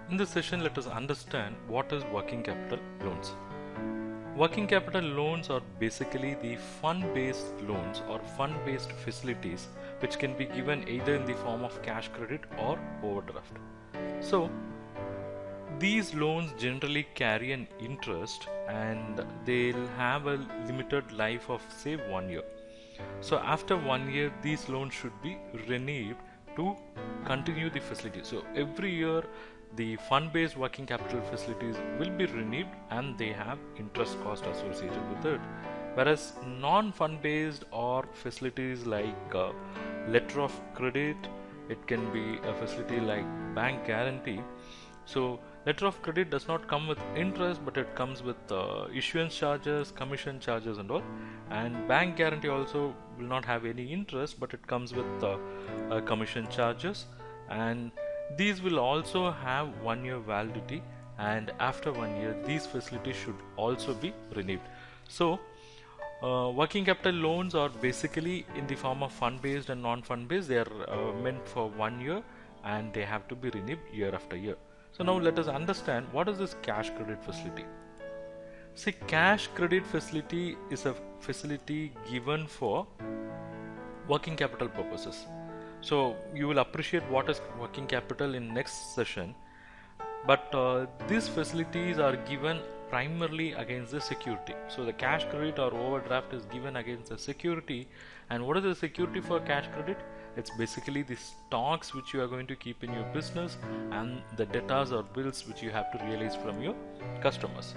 In this session, let us understand what is working capital loans. Working capital loans are basically the fund-based loans or fund-based facilities which can be given either in the form of cash credit or overdraft. So, these loans generally carry an interest and they'll have a limited life of say 1 year. So after 1 year, these loans should be renewed to continue the facility. So every year, the fund-based working capital facilities will be renewed and they have interest cost associated with it. Whereas non-fund-based or facilities like letter of credit, it can be a facility like bank guarantee. So letter of credit does not come with interest, but it comes with issuance charges, commission charges and all. And bank guarantee also will not have any interest, but it comes with commission charges. And these will also have 1 year validity, and after 1 year these facilities should also be renewed. So working capital loans are basically in the form of fund-based and non-fund-based. They are meant for 1 year and they have to be renewed year after year. So now let us understand what is this cash credit facility. See, cash credit facility is a facility given for working capital purposes. So you will appreciate what is working capital in next session. But these facilities are given primarily against the security. So the cash credit or overdraft is given against the security. And what is the security for cash credit? It's basically the stocks which you are going to keep in your business and the debtors or bills which you have to realize from your customers.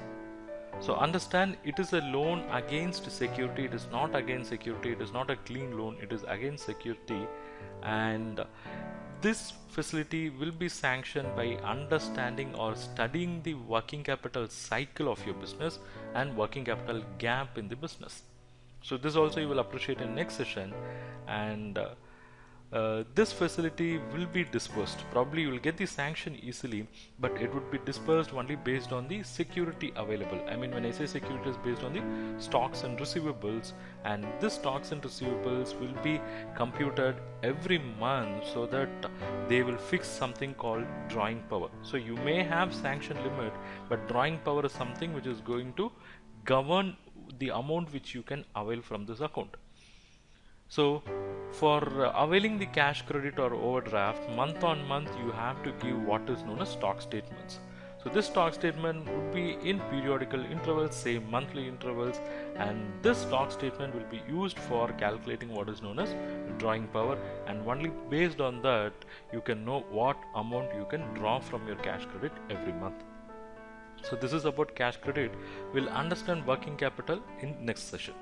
So understand, it is a loan against security. It is not against security. It is not a clean loan. It is against security. And this facility will be sanctioned by understanding or studying the working capital cycle of your business and working capital gap in the business. So this also you will appreciate in next session. And this facility will be dispersed. Probably you will get the sanction easily, but it would be dispersed only based on the security available. I mean, when I say security, is based on the stocks and receivables, and this stocks and receivables will be computed every month so that they will fix something called drawing power. So you may have sanction limit, but drawing power is something which is going to govern the amount which you can avail from this account. So for availing the cash credit or overdraft, month on month you have to give what is known as stock statements. So this stock statement would be in periodical intervals, say monthly intervals, and this stock statement will be used for calculating what is known as drawing power, and only based on that you can know what amount you can draw from your cash credit every month. So this is about cash credit. We'll understand working capital in next session.